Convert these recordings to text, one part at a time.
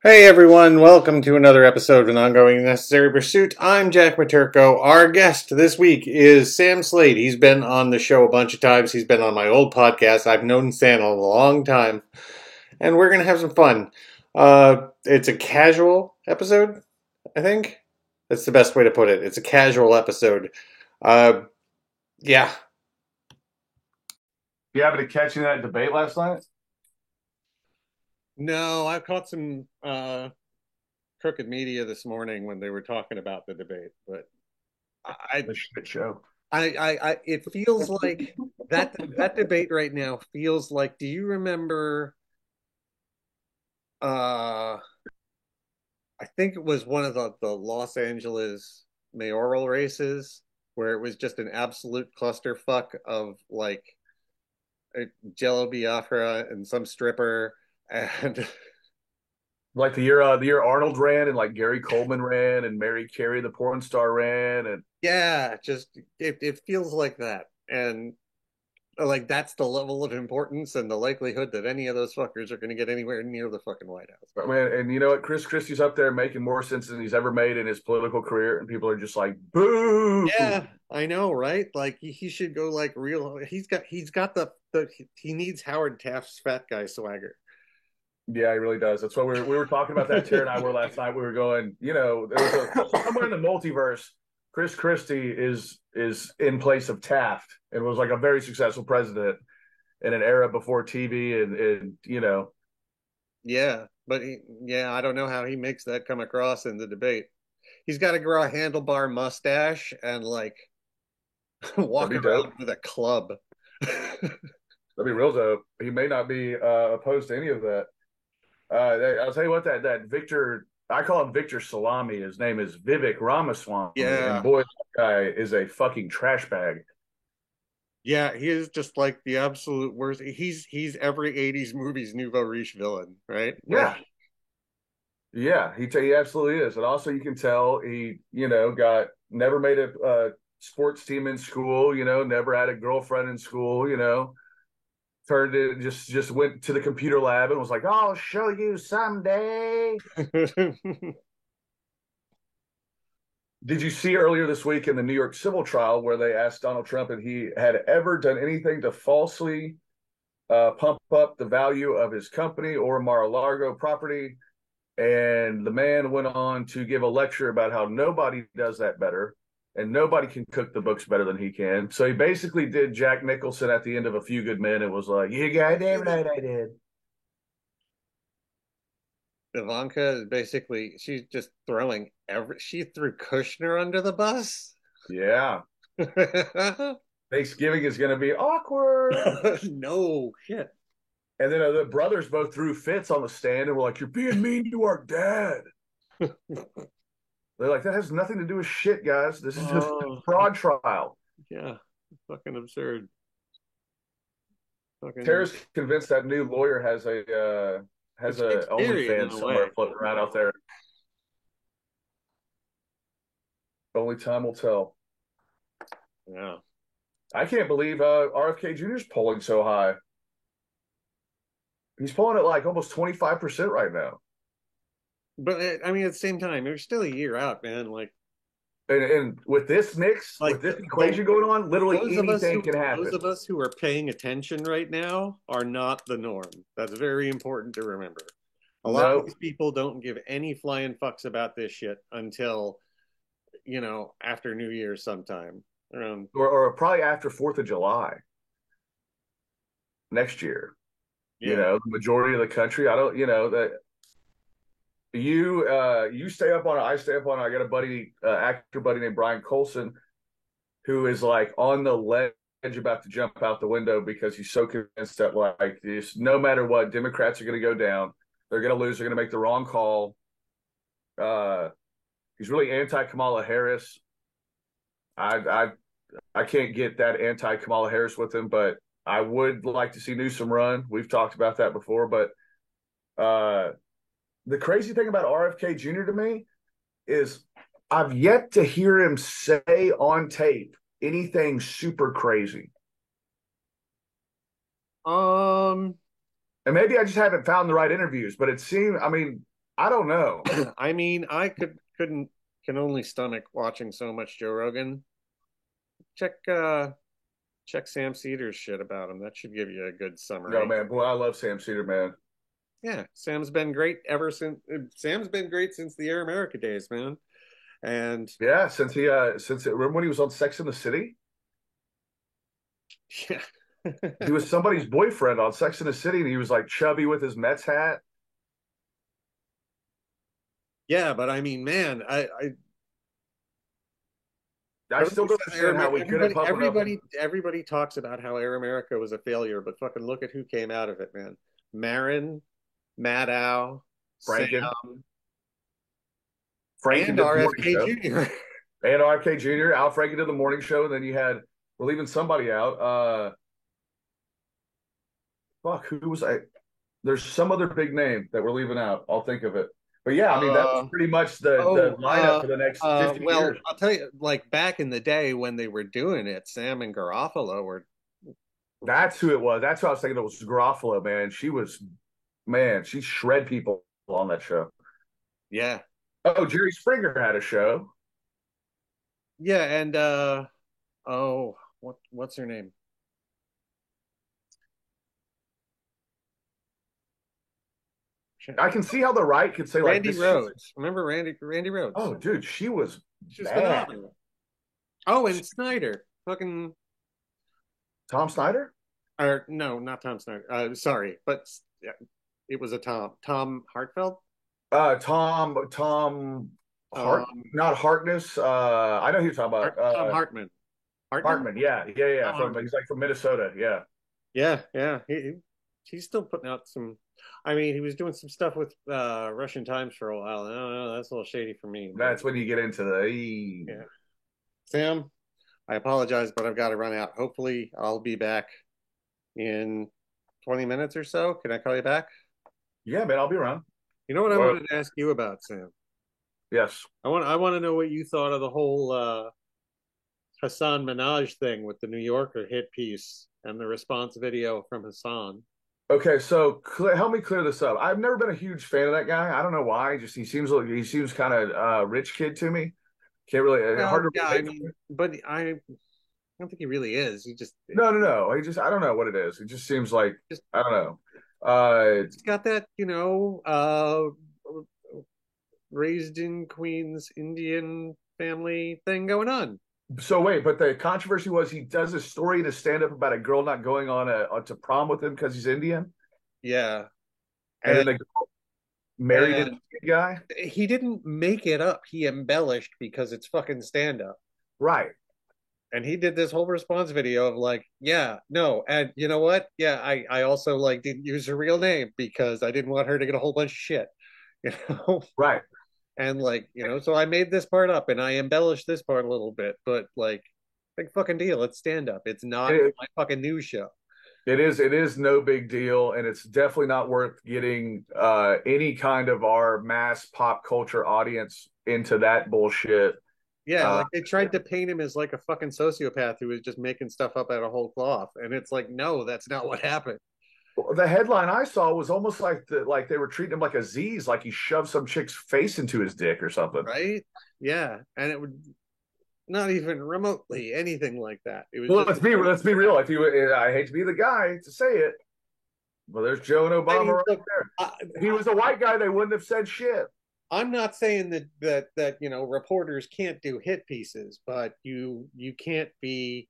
Hey everyone, welcome to another episode of An Ongoing Necessary Pursuit. I'm Jack Materko. Our guest this week is Sam Slade. He's been on the show a bunch of times. He's been on my old podcast. I've known Sam a long time, and we're going to have some fun. It's a casual episode, I think. That's the best way to put it. It's a casual episode. Uh, yeah. You happen to catch any of that debate last night? No, I caught some crooked media this morning when they were talking about the debate, but I The shit show. it feels like that debate right now feels like, do you remember, uh, I think it was one of the Los Angeles mayoral races where it was just an absolute clusterfuck of like Jello Biafra and some stripper and Like the year Arnold ran and like Gary Coleman ran and Mary Carey the porn star ran and yeah, just it feels like that. And like that's the level of importance and the likelihood that any of those fuckers are going to get anywhere near the fucking White House. I mean, and you know what? Chris Christie's up there making more sense than he's ever made in his political career, and people are just like, "Boo!" Yeah, I know, right? Like he should go like real. He's got the he needs Howard Taft's fat guy swagger. Yeah, he really does. That's what we were talking about. That Tara and I were last night. We were going, there was a somewhere in the multiverse. Chris Christie is in place of Taft and was like a very successful president in an era before TV and Yeah, but yeah, I don't know how he makes that come across in the debate. He's got to grow a handlebar mustache and like that'd walk be dope. around with a club. That'd be real dope. He may not be opposed to any of that. I'll tell you what, that Victor, I call him Victor Salami. His name is Vivek Ramaswamy, and Yeah, boy, that guy is a fucking trash bag. yeah, he is just like the absolute worst. He's every '80s movie's nouveau riche villain, right? Like, Yeah, yeah, he absolutely is. And also, you can tell he, got never made a sports team in school. Never had a girlfriend in school. Turned it just went to the computer lab and was like, "I'll show you someday." Did you see earlier this week in the New York civil trial where they asked Donald Trump if he had ever done anything to falsely pump up the value of his company or Mar-a-Lago property? And the man went on to give a lecture about how nobody does that better and nobody can cook the books better than he can. So he basically did Jack Nicholson at the end of A Few Good Men and was like, "You got damn right I did." Ivanka is basically she's just throwing she threw Kushner under the bus. Yeah. Thanksgiving is going to be awkward. No shit. And then the brothers both threw fits on the stand and were like, "You're being mean to our dad." They're like, "That has nothing to do with shit, guys. This is just a Oh fraud trial." yeah, fucking absurd. Fucking Tara's convinced that new lawyer has it's a period in OnlyFans a somewhere way. floating around out there. Only time will tell. Yeah, I can't believe RFK Jr. is polling so high. He's polling at like almost 25% right now. but I mean, at the same time, we're still a year out, man. And with this mix, with Like this equation going on, literally anything can those happen. of us who are paying attention right now are not the norm. That's very important to remember. A lot of No, these people don't give any flying fucks about this shit until after New Year's sometime around. or probably after 4th of July next year. Yeah, The majority of the country, I don't, that you stay up on it, I stay up on it. I got a buddy, actor buddy named Brian Colson, who is like on the ledge about to jump out the window because he's so convinced that like this, no matter what, Democrats are going to go down. They're going to lose. They're going to make the wrong call. Uh, he's really anti Kamala Harris. I I I can't get that anti Kamala Harris with him, but I would like to see Newsom run. We've talked about that before, but uh, the crazy thing about RFK Jr. to me is I've yet to hear him say on tape anything super crazy. um, And maybe I just haven't found the right interviews, but it seemed, I mean, I don't know. I mean, I can only stomach watching so much Joe Rogan. Check Sam Cedar's shit about him. That should give you a good No, summary. man. Boy, I love Sam Cedar, man. Yeah, Sam's been great ever since Sam's been great since the Air America days, man. And Yeah, remember when he was on Sex in the City? yeah. He was somebody's boyfriend on Sex in the City, and he was like chubby with his Mets hat. Yeah, but I mean, man, I still everybody don't says Air understand how we couldn't pump enough. everybody talks about how Air America was a failure, but fucking look at who came out of it, man. Marin, Maddow, Sam, Franken and did the morning RFK show, Jr. and RFK Jr. Al Franken did the morning show, and then you had we're leaving somebody out. Fuck, who was I? There's some other big name that we're leaving out. I'll think of it. But yeah, I mean that was Uh, pretty much the lineup for the next 50 well, years. I'll tell you, like back in the day when they were doing it, Sam and Garofalo were, That's who it was. That's what I was thinking. It was Garofalo, man. She shred people on that show. yeah, Oh, Jerry Springer had a show. yeah, and oh, what's her name? I can see how the right could say like Randy this shit's. Rhodes. Remember Randy Rhodes? Oh, dude, she was She was bad. phenomenal. Oh, and Snyder, fucking, Tom Snyder? or no, not Tom Snyder. Sorry, but yeah, it was a Tom Hartfeld. Tom Hart, Um, not Hartness. I know who you're talking about. Tom Hartman. Hartman. Hartman. Yeah. Tom From Hartman. he's like from Minnesota. Yeah. Yeah. He's still putting out some. I mean, he was doing some stuff with Russian Times for a while. I don't know. That's a little shady for me. But That's when you get into the. yeah, Sam, I apologize, but I've got to run out. Hopefully, I'll be back in 20 minutes or so. Can I call you back? Yeah, man, I'll be around. You know what I Well, wanted to ask you about, Sam? yes. I want to know what you thought of the whole Hassan Minaj thing with the New Yorker hit piece and the response video from Hassan. Okay, so help me clear this up. I've never been a huge fan of that guy. I don't know why. Just he seems kind of rich kid to me. Can't really Well, hard to yeah, I relate. mean, but I don't think he really is. He just No. He just I don't know what it is. It just seems like just I don't know. he's got that, raised in Queens Indian family thing going on. So wait, but the controversy was he does a story to stand up about a girl not going on to prom with him because he's Indian, Yeah. and then And the girl married an and Indian guy. he didn't make it up. He embellished because it's fucking stand up. Right. And he did this whole response video of like, yeah, no, and you know what? Yeah, I also like didn't use her real name because I didn't want her to get a whole bunch of shit, you know. Right. And like, so I made this part up and I embellished this part a little bit, but like, big fucking deal. It's stand up. It's not It, my fucking news show. it is no big deal, and it's definitely not worth getting any kind of our mass pop culture audience into that bullshit. Yeah, Uh, like they tried to paint him as like a fucking sociopath who was just making stuff up out of whole cloth. And it's like, no, that's not what happened. the headline I saw was almost like they were treating him like a Z's, like he shoved some chick's face into his dick or something. Right? Yeah. And it would not even remotely anything like that. It was Well, just let's be real. If you, I hate to be the guy to say it, well, there's Joe and I Obama mean, right look, there. I, If he was a white guy, they wouldn't have said shit. I'm not saying that reporters can't do hit pieces, but you can't be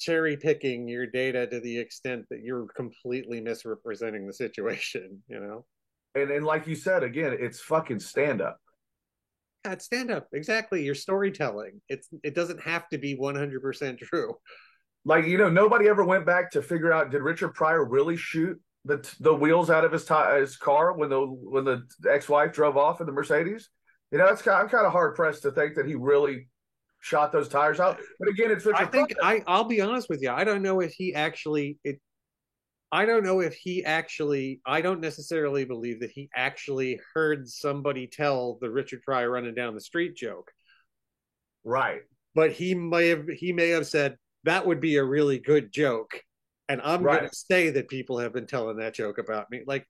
cherry picking your data to the extent that you're completely misrepresenting the situation. And like you said, again, it's fucking stand up. Yeah, stand up. Exactly. Your storytelling. It doesn't have to be 100% true. Like nobody ever went back to figure out did Richard Pryor really shoot the wheels out of his car when the ex-wife drove off in the Mercedes? I'm kind of hard pressed to think that he really shot those tires out. But again, it's I Richard Pryor. think I'll be honest with you. I don't know if he actually I don't necessarily believe that he actually heard somebody tell the Richard Pryor running down the street joke. Right. But he may have said that would be a really good joke. And I'm Right. gonna say that people have been telling that joke about me. Like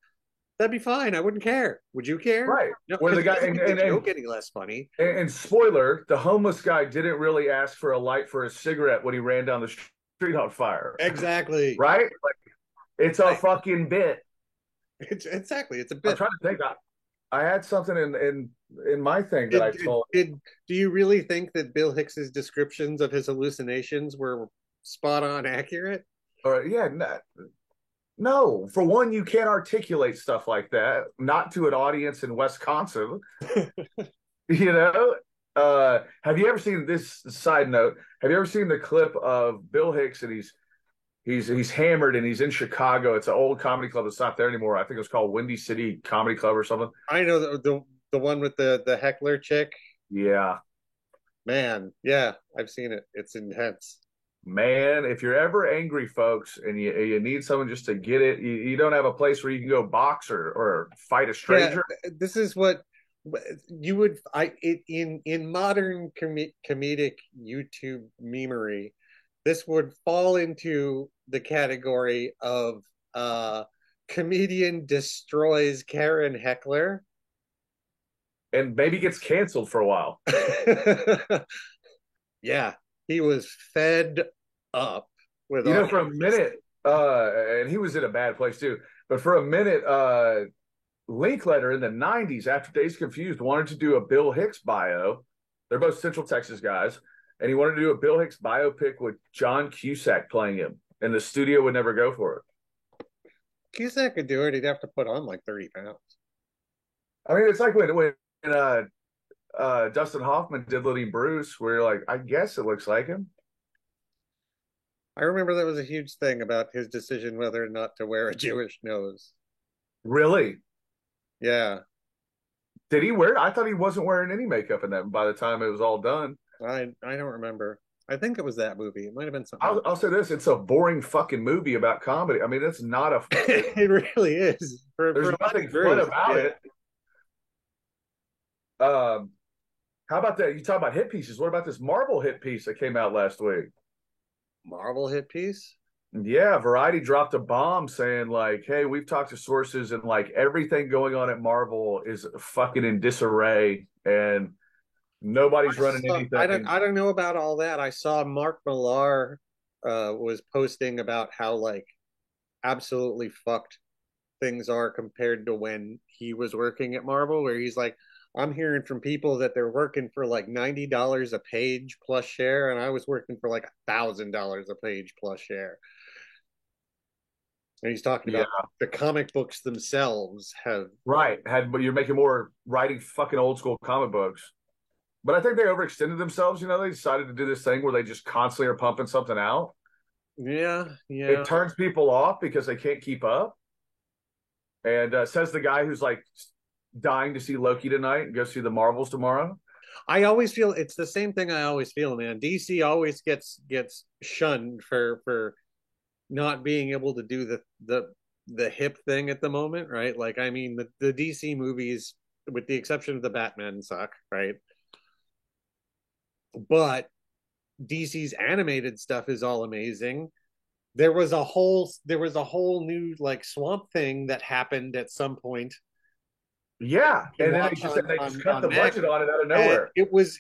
That'd be fine. I wouldn't care. Would you care? Right. No, Where because the it guy doesn't make the joke any less funny. and spoiler, the homeless guy didn't really ask for a light for a cigarette when he ran down the street on fire. Exactly. Right? Like it's a Right. fucking bit. It's exactly. It's a I'm bit. trying to think. I had something in my thing that Did, I did, told. did do you really think that Bill Hicks's descriptions of his hallucinations were spot on accurate? Or yeah, no. For one, you can't articulate stuff like that, not to an audience in Wisconsin. You know. Have you ever seen this side note? Have you ever seen the clip of Bill Hicks and he's hammered and he's in Chicago? It's an old comedy club that's not there anymore. I think it was called Windy City Comedy Club or something. I know the one with the heckler chick. Yeah, Man, yeah, I've seen it. It's intense. man. If you're ever angry, folks, and you need someone just to get it, you don't have a place where you can go box or fight a Yeah, stranger. this is what you would in modern comedic YouTube memery. This would fall into the category of comedian destroys Karen Heckler. And maybe gets canceled for a while. Yeah, he was fed up with You all know, for a minute, and he was in a bad place too. But for a minute, Linkletter in the '90s, after Days Confused, wanted to do a Bill Hicks bio. They're both Central Texas guys, and he wanted to do a Bill Hicks biopic with John Cusack playing him, and the studio would never go for it. Cusack could do it. He'd have to put on like 30 pounds. I mean, it's like when Dustin Hoffman did Lenny Bruce, where you're like, I guess it looks like him. I remember that was a huge thing about his decision whether or not to wear a Jewish nose. Really? Yeah, Did he wear? I thought he wasn't wearing any makeup in that by the time it was all done. I don't remember. I think it was that movie. It might have been something I'll, else. I'll say this: it's a boring fucking movie about comedy. I mean, it's not a. It really is. There's For nothing Bruce, fun about yeah. it. How about that? You talk about hit pieces. What about this Marvel hit piece that came out last week? Marvel hit piece. Yeah, Variety dropped a bomb saying like, "Hey, we've talked to sources and like everything going on at Marvel is fucking in disarray and nobody's running anything." I don't know about all that. I saw Mark Millar was posting about how like absolutely fucked things are compared to when he was working at Marvel, where he's like, I'm hearing from people that they're working for like $90 a page plus share, and I was working for like $1,000 a page plus share. And he's talking Yeah, about the comic books themselves have right. But you're making more writing fucking old school comic books. But I think they overextended themselves. You know, they decided to do this thing where they just constantly are pumping something out. yeah. It turns people off because they can't keep up. And says the guy who's like dying to see Loki tonight and go see the Marvels tomorrow. I always feel it's the same thing. I always feel, man. DC always gets shunned for not being able to do the hip thing at the moment, right? Like, I mean, the DC movies, with the exception of the Batman, suck, right? But DC's animated stuff is all amazing. There was a whole new like Swamp Thing that happened at some point. Yeah, You can and then watch they just cut on the Max, budget on it out of and nowhere. it was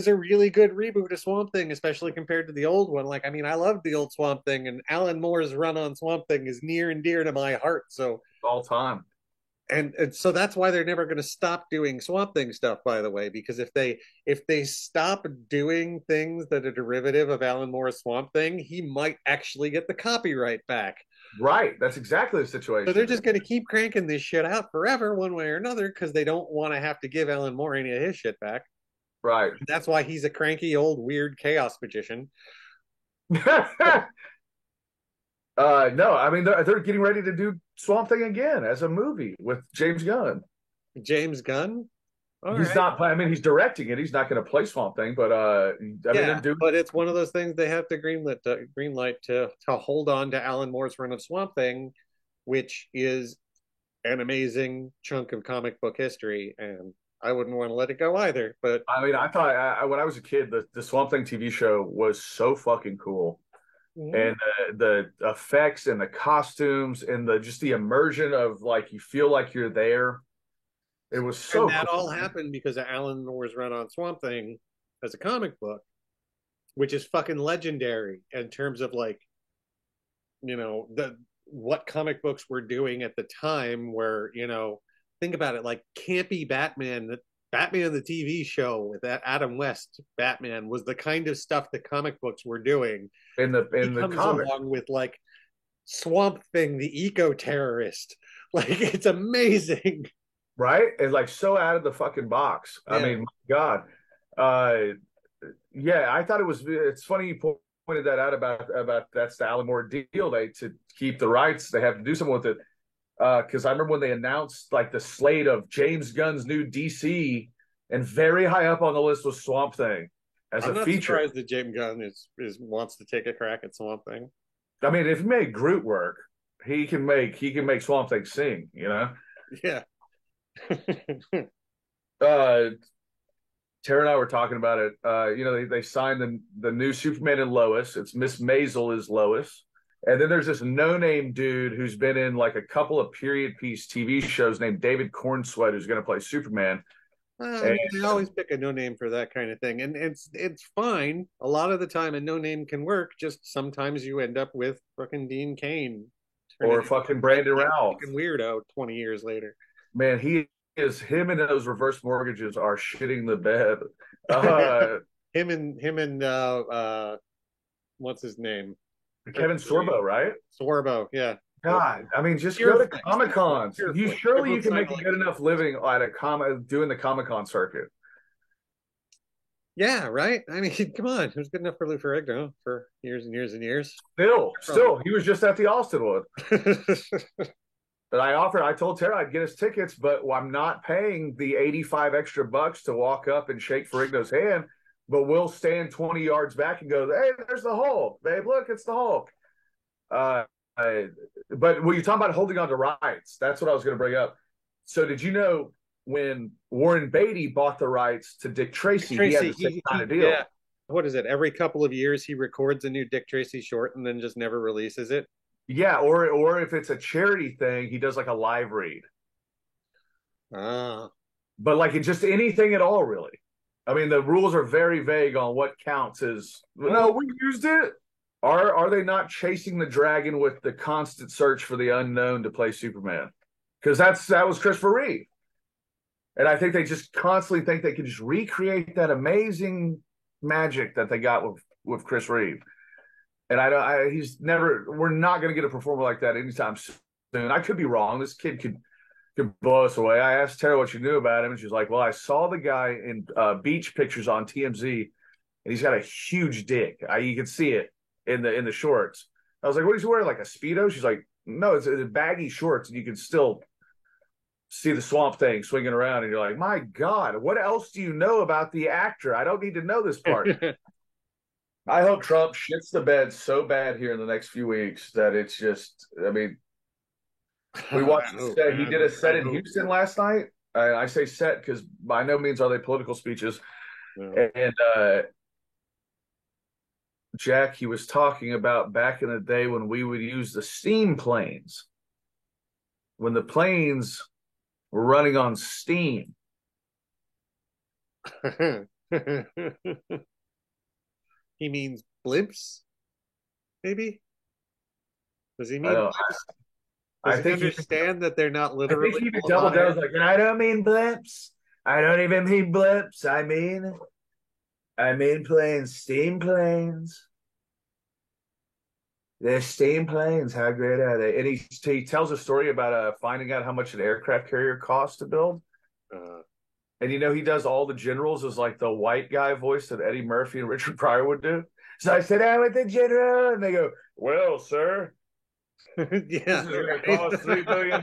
a really good reboot of Swamp Thing, especially compared to the old one. Like, I mean, I loved the old Swamp Thing, and Alan Moore's run on Swamp Thing is near and dear to my heart. So, All time. and so that's why they're never going to stop doing Swamp Thing stuff. By the way, because if they stop doing things that are derivative of Alan Moore's Swamp Thing, he might actually get the copyright back. Right. That's exactly the So situation. they're just going to keep cranking this shit out forever, one way or another, because they don't want to have to give Alan Moore any of his shit back. Right. That's why he's a cranky old weird chaos magician. No, I mean they're getting ready to do Swamp Thing again as a movie with James Gunn. James Gunn. All He's right. not. I mean, he's directing it. He's not going to play Swamp Thing, but I mean, they're doing. But it's one of those things they have to green light to hold on to Alan Moore's run of Swamp Thing, which is an amazing chunk of comic book history, and I wouldn't want to let it go either. But I mean, I thought when I was a kid, the Swamp Thing TV show was so fucking cool. and the effects and the costumes and the immersion of like you feel like you're there. It was so And that cool. all happened because of Alan Moore's run on Swamp Thing as a comic book, which is fucking legendary in terms of like, the what comic books were doing at the time where, think about it, like campy Batman the TV show with that Adam West Batman was the kind of stuff the comic books were doing. He In the comes comic, along with like Swamp Thing, the eco terrorist. Like it's amazing. right? And like so out of the fucking box. Yeah. I mean, my God. Uh, yeah, I thought it was. It's funny you pointed that out about that's the Alan Moore deal. They to keep the rights, they have to do something with it. Because I remember when they announced like the slate of James Gunn's new DC, and very high up on the list was Swamp Thing as I'm a not feature. surprised that James Gunn is wants to take a crack at Swamp Thing. I mean, if he made Groot work, he can make Swamp Thing sing. Yeah. Uh, Tara and I were talking about it. They signed the new Superman and Lois. It's Miss Maisel is Lois. And then there's this no-name dude who's been in like a couple of period piece TV shows named David Cornsweet, who's going to play Superman. They always pick a no name for that kind of thing, and it's fine. A lot of the time, a no name can work. Just sometimes you end up with fucking Dean Cain Or fucking Brandon Routh. Fucking weirdo 20 years later. Man, him and those reverse mortgages are shitting the bed. Him and what's his name? Kevin Sorbo, right? Sorbo, yeah. God, I mean, just go to Comic Cons. Surely you can make a good enough living at doing the Comic Con circuit. Yeah, right. I mean, come on, it was good enough for Lou Ferrigno for years and years and years. Still, he was just at the Austin one. But I told Tara I'd get us tickets, but I'm not paying the 85 extra bucks to walk up and shake Ferrigno's hand. But we'll stand 20 yards back and go, hey, there's the Hulk, babe. Look, it's the Hulk. But when you're talking about holding on to rights, that's what I was going to bring up. So did you know when Warren Beatty bought the rights to Dick Tracy, he had the same kind of deal? Yeah. What is it? Every couple of years he records a new Dick Tracy short and then just never releases it? Yeah, or if it's a charity thing, he does like a live read. Ah. But like it just anything at all, really. I mean, the rules are very vague on what counts as. No, we used it. Are they not chasing the dragon with the constant search for the unknown to play Superman? Because that was Christopher Reeve, and I think they just constantly think they can just recreate that amazing magic that they got with Chris Reeve. And we're not going to get a performer like that anytime soon. I could be wrong. This kid could blow us away. I asked Tara what she knew about him, and she's like, well, I saw the guy in beach pictures on TMZ, and he's got a huge dick. You can see it in the shorts. I was like, what is he wearing, like a Speedo? She's like, no, it's baggy shorts, and you can still see the Swamp Thing swinging around, and you're like, my God, what else do you know about the actor? I don't need to know this part. I hope Trump shits the bed so bad here in the next few weeks that it's just, I mean, we watched he did a set in Houston last night. I say set because by no means are they political speeches. No. And Jack, he was talking about back in the day when we would use the steam planes, when the planes were running on steam. He means blimps, maybe? Does he mean blimps? I think understand that they're not literally. I think he even doubled down. Like, and I don't mean blimps. I don't even mean blimps. I mean planes, steam planes. They're steam planes. How great are they? And he tells a story about finding out how much an aircraft carrier costs to build. And he does all the generals as like the white guy voice that Eddie Murphy and Richard Pryor would do. So I sit down with the general, and they go, "Well, sir, yeah, this is going to cost $3 billion."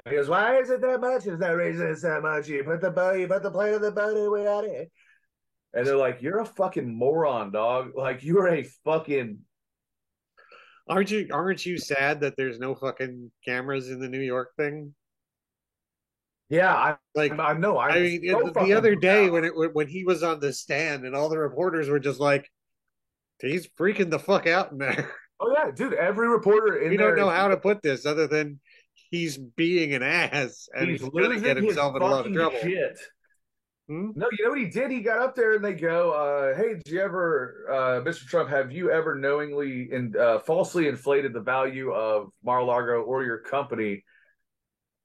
He goes, "Why is it that much? It's not reason it's that much. You put the plane on the boat, and we got it." And they're like, "You're a fucking moron, dog. Like you are a fucking." Aren't you sad that there's no fucking cameras in the New York thing? Yeah, I know. I mean, the other day when he was on the stand and all the reporters were just like, He's freaking the fuck out in there. Oh yeah, dude. Every reporter in We don't there know is how to put this other than he's being an ass and he's he's gonna get losing his himself in a lot of fucking trouble. shit. Hmm? No, you know what he did? He got up there and they go, "Hey, did you ever, Mr. Trump, have you ever knowingly and falsely inflated the value of Mar-a-Lago or your company?"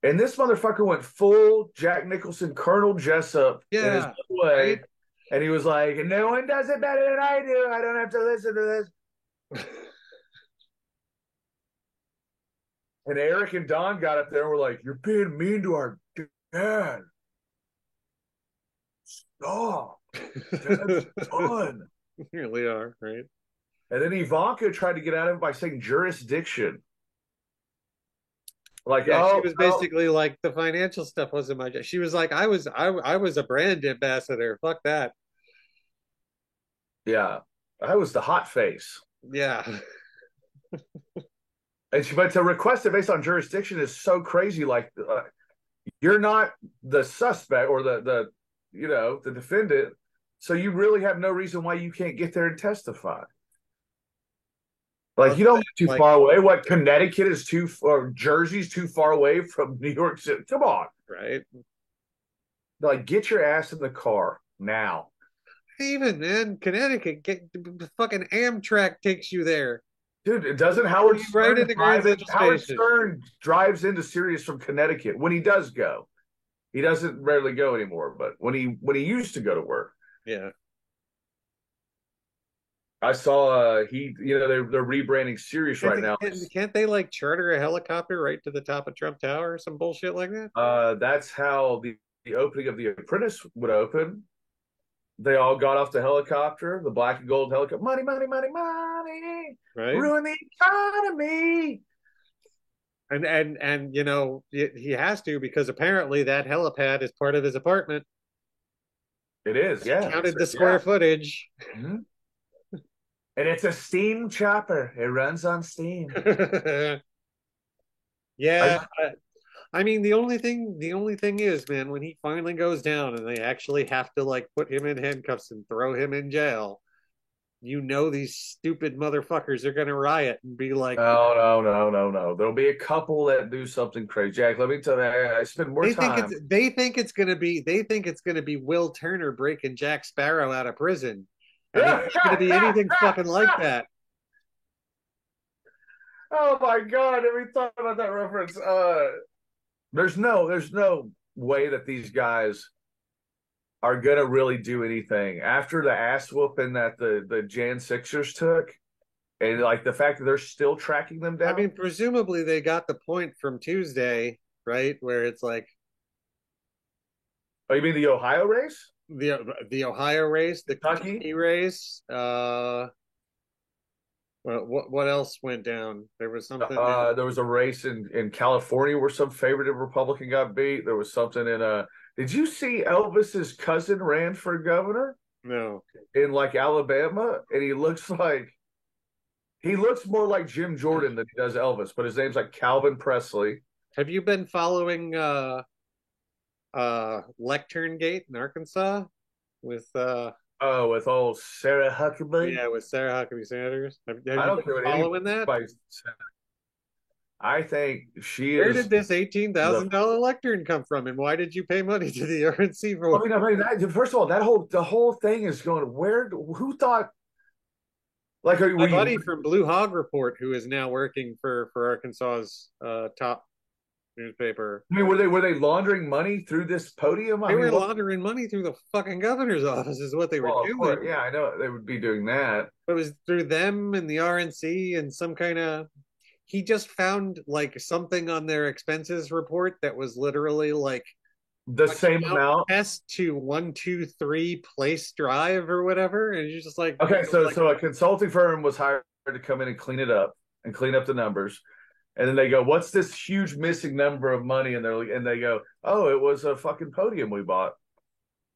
And this motherfucker went full Jack Nicholson, Colonel Jessup in his Yeah, way, right. and he was like, "No one does it better than I do. I don't have to listen to this." And Eric and Don got up there and were like, "You're being mean to our dad. Stop. Dad's done." Really are, right? And then Ivanka tried to get out of it by saying jurisdiction. Like, Yeah, she oh, was oh, basically like the financial stuff wasn't my job. She was like, I was a brand ambassador. Fuck that. yeah, I was the hot face. Yeah. And she, but to request it based on jurisdiction is so crazy. Like, you're not the suspect or the defendant, so you really have no reason why you can't get there and testify. Like, Well, you don't live too like, far away. What, Connecticut is too, or Jersey's too far away from New York City? Come on, right? like, get your ass in the car now. Even man, Connecticut, fucking Amtrak takes you there. Dude, it doesn't Put Howard you right Stern into Grand drive in? Central Howard Station. Stern drives into Sirius from Connecticut when he does go. He doesn't rarely go anymore, but when he used to go to work, Yeah. I saw they're rebranding Sirius right now. Can't they like charter a helicopter right to the top of Trump Tower or some bullshit like that? That's how the opening of The Apprentice would open. They all got off the helicopter, the black and gold helicopter. Money, money, money, money. Right. Ruin the economy. And you know he has to because apparently that helipad is part of his apartment. It is, He yeah. counted the Yeah. square footage. Mm-hmm. And it's a steam chopper. It runs on steam. Yeah, I, I mean the only thing is, man, when he finally goes down and they actually have to like put him in handcuffs and throw him in jail, you know these stupid motherfuckers are gonna riot and be like, no, no, no, no, no. There'll be a couple that do something crazy. Jack, let me tell you, I spend more time. they think it's gonna be Will Turner breaking Jack Sparrow out of prison, and it's not gonna be anything fucking like that. Oh my God, have we thought about that reference? There's no way that these guys are gonna really do anything after the ass whooping that the Jan Sixers took, and like the fact that they're still tracking them I down. mean, presumably they got the point from Tuesday, right? Where it's like Oh, you mean the Ohio race? the Ohio race, the Kentucky? Kentucky race. Well, what else went down? There was something. There was a race in California where some favorite Republican got beat. There was something in Did you see Elvis's cousin ran for governor No. in like Alabama? And he looks more like Jim Jordan than he does Elvis, but his name's like Calvin Presley. Have you been following Lectern Gate in Arkansas with Oh, with old Sarah Huckabee. yeah, with Sarah Huckabee Sanders? Have I you don't been care what following that? anybody said. I think she Where is did this eighteen the. thousand dollar lectern come from, and why did you pay money to the RNC I for? mean, first of all, the whole thing is going. Who thought? Like, My were you? buddy from Blue Hog Report, who is now working for Arkansas's top newspaper. I mean, were they laundering money through this podium? I They mean, were what? laundering money through the fucking governor's office, is what they were Well, of course, doing. yeah, I know they would be doing that. It was through them and the RNC and some kind of. He just found like something on their expenses report that was literally like The same amount. S to 123 Place Drive or whatever, and you're just like, Okay, so like, so a consulting firm was hired to come in and clean it up and clean up the numbers. And then they go, "What's this huge missing number of money?" And they go, "Oh, it was a fucking podium we bought."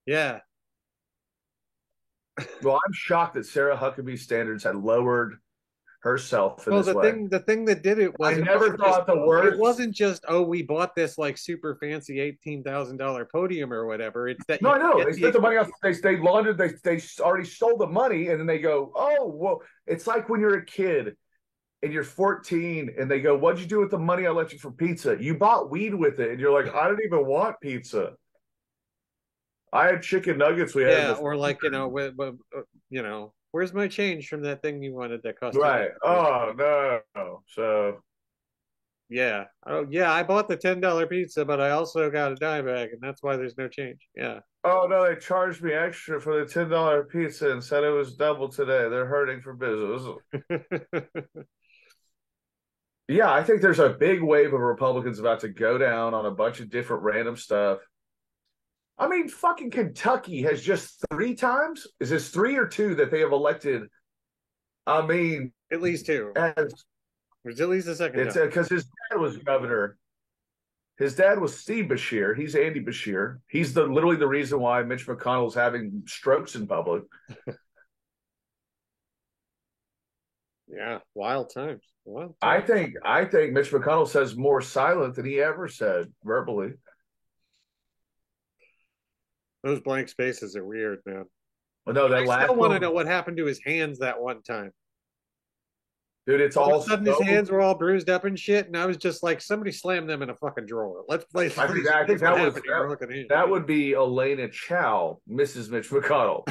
yeah, Well, I'm shocked that Sarah Huckabee's standards had lowered herself in Well, this way. the thing that did it I was never thought the it worst. wasn't just, oh, we bought this like super fancy $18,000 podium or whatever. It's that No, you I know get they spent the money off. They laundered. They already stole the money, and then they go, "Oh, well." It's like when you're a kid and you're 14, and they go, "What'd you do with the money I left you for pizza? You bought weed with it," and you're like, "I didn't even want pizza. I had chicken nuggets we had in yeah, the or like you know, where's my change from that thing you wanted that cost you right." $10? Oh no! So Yeah. Oh, yeah. I bought the $10 pizza, but I also got a dime bag, and that's why there's no change. Yeah. oh no, they charged me extra for the $10 pizza and said it was double today. They're hurting for business. Yeah, I think there's a big wave of Republicans about to go down on a bunch of different random stuff. I mean, fucking Kentucky has just 3 times. Is this 3 or 2 that they have elected? I mean, At least two. as There's at least a second it's time. because his dad was governor. His dad was Steve Beshear. He's Andy Beshear. He's literally the reason why Mitch McConnell's having strokes in public. Yeah. Wild times. Wild I times. think I think Mitch McConnell says more silent than he ever said verbally. Those blank spaces are weird, man. Well, no, I that still last want to one, know what happened to his hands that one time. dude, it's All of all a sudden, his so. hands were all bruised up and shit, and I was just like, somebody slammed them in a fucking drawer. Let's play. I think What that was happened to your fucking hands. that would be Elena Chow, Mrs. Mitch McConnell.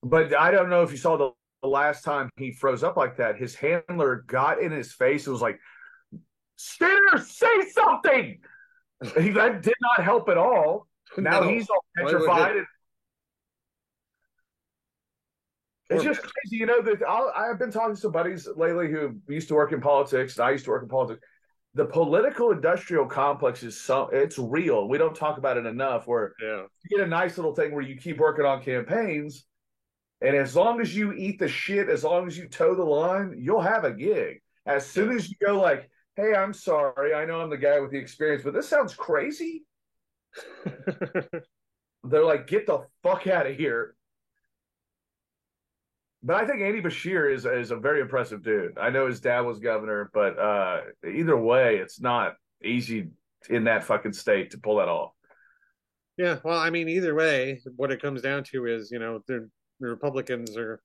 But I don't know if you saw the last time he froze up like that. His handler got in his face and was like, "Skinner, say something." That did not help at all. Now No. he's all petrified. It's just crazy, That I've been talking to some buddies lately who used to work in politics, and I used to work in politics. The political industrial complex it's real. We don't talk about it enough. Where Yeah. you get a nice little thing where you keep working on campaigns, and as long as you eat the shit, as long as you toe the line, you'll have a gig. As soon as you go like, "Hey, I'm sorry, I know I'm the guy with the experience, but this sounds crazy," they're like, "Get the fuck out of here." But I think Andy Beshear is a very impressive dude. I know his dad was governor, but either way, it's not easy in that fucking state to pull that off. Yeah, well, I mean, either way, what it comes down to is, the Republicans are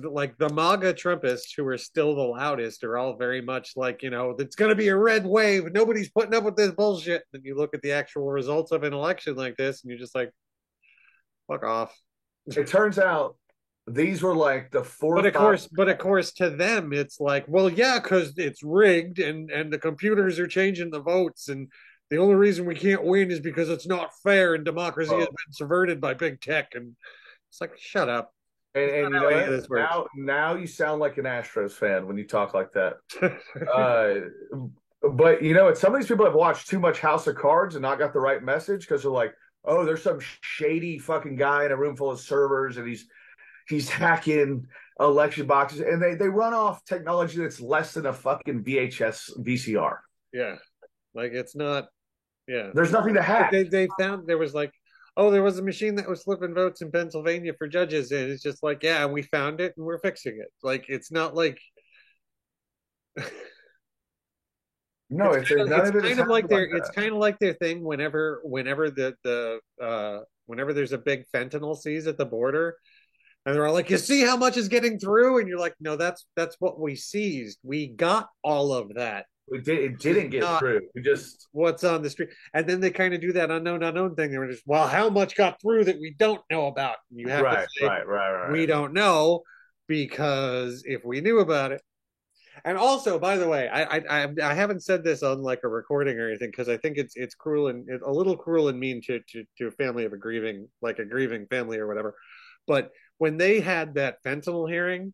like the MAGA Trumpists who are still the loudest are all very much like, it's going to be a red wave. Nobody's putting up with this bullshit. And you look at the actual results of an election like this, and you're just like, fuck off. It turns out these were like the four. But of course, to them, it's like, well, yeah, because it's rigged, and the computers are changing the votes, and the only reason we can't win is because it's not fair, and democracy has been subverted by big tech, and it's like, shut up. And you know what? Now you sound like an Astros fan when you talk like that. But some of these people have watched too much House of Cards and not got the right message because they're like, oh, there's some shady fucking guy in a room full of servers and he's hacking election boxes, and they run off technology that's less than a fucking VHS VCR. Yeah, like it's not. Yeah, there's nothing to hack. They found there was like, oh, there was a machine that was flipping votes in Pennsylvania for judges, and it's just like, yeah, we found it and we're fixing it. Like it's not like. No, it's kind of like it's kind of like their thing whenever whenever there's a big fentanyl seize at the border, and they're all like, you see how much is getting through, and you're like, no, that's what we seized. We got all of that. It didn't get through. We just what's on the street, and then they kind of do that unknown thing. They were just, well, how much got through that we don't know about? And you have to say, right. We don't know, because if we knew about it. And also, by the way, I haven't said this on like a recording or anything because I think it's cruel and a little cruel and mean to a family of a grieving family or whatever. But when they had that fentanyl hearing,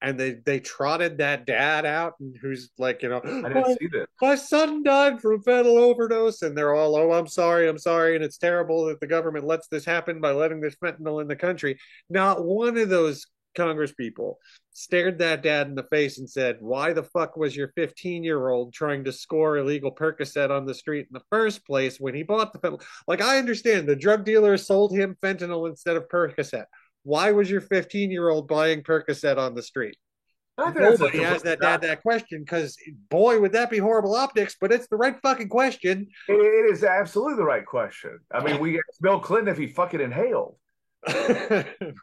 and they trotted that dad out, and who's like, I didn't see that. My son died from fentanyl overdose, and they're all, oh, I'm sorry, and it's terrible that the government lets this happen by letting this fentanyl in the country. Not one of those Congress people stared that dad in the face and said, why the fuck was your 15-year-old trying to score illegal Percocet on the street in the first place when he bought the fentanyl? Like, I understand the drug dealer sold him fentanyl instead of Percocet. why was your 15-year-old buying Percocet on the street? I think that's a Nobody asked that dad that question because, boy, would that be horrible optics, but it's the right fucking question. it is absolutely the right question. I mean, we asked Bill Clinton if he fucking inhaled.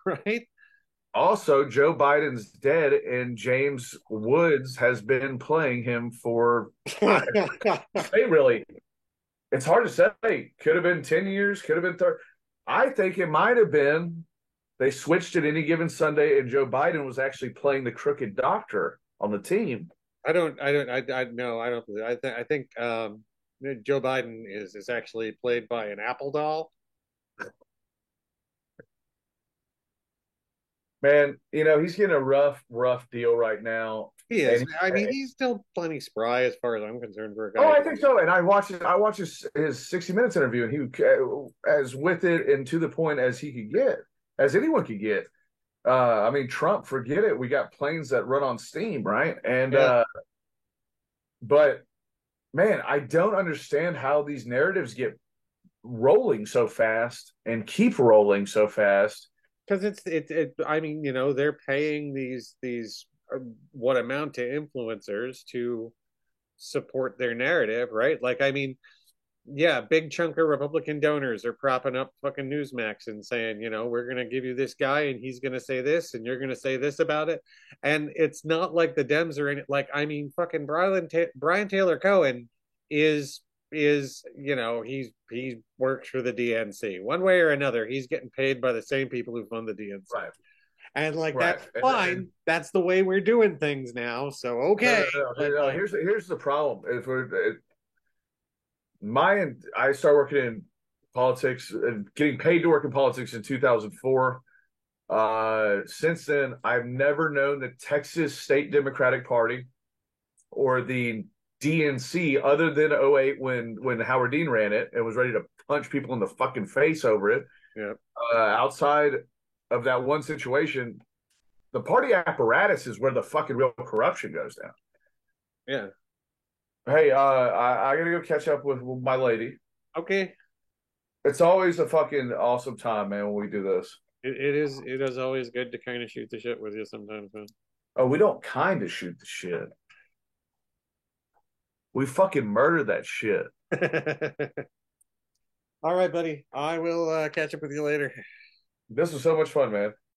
Right? Also, Joe Biden's dead, and James Woods has been playing him for. They really, it's hard to say. Could have been 10 years, could have been 30. I think it might have been. They switched it any given Sunday, and Joe Biden was actually playing the crooked doctor on the team. No, I don't believe. I think Joe Biden is actually played by an Apple doll. Man, you know, he's getting a rough deal right now. He is. And I mean, he's still plenty spry as far as I'm concerned for a oh, guy. I think so. And I watched his 60 Minutes interview, and he as with it and to the point as he could get, as anyone could get. I mean, Trump, forget it. We got planes that run on steam, right? And Yeah, but man, I don't understand how these narratives get rolling so fast and keep rolling so fast. because I mean, they're paying these what amount to influencers to support their narrative, right? Like, I mean, yeah, big chunk of Republican donors are propping up fucking Newsmax and saying, we're going to give you this guy and he's going to say this and you're going to say this about it. And it's not like the Dems are in it. Like, I mean, fucking Brian Taylor Cohen he works for the DNC one way or another. He's getting paid by the same people who fund the DNC. Right. And like, Right. that's fine. That's the way we're doing things now. So, okay. No. But like, Here's the problem. If I started working in politics and getting paid to work in politics in 2004. Since then, I've never known the Texas State Democratic Party or the DNC other than '08 when Howard Dean ran it and was ready to punch people in the fucking face over it. yeah. Outside of that one situation, the party apparatus is where the fucking real corruption goes down. Yeah. Hey, I gotta go catch up with my lady. Okay. It's always a fucking awesome time, man, when we do this. It is always good to kind of shoot the shit with you sometimes, man. Oh, we don't kind of shoot the shit. We fucking murder that shit. All right, buddy. I will catch up with you later. This was so much fun, man.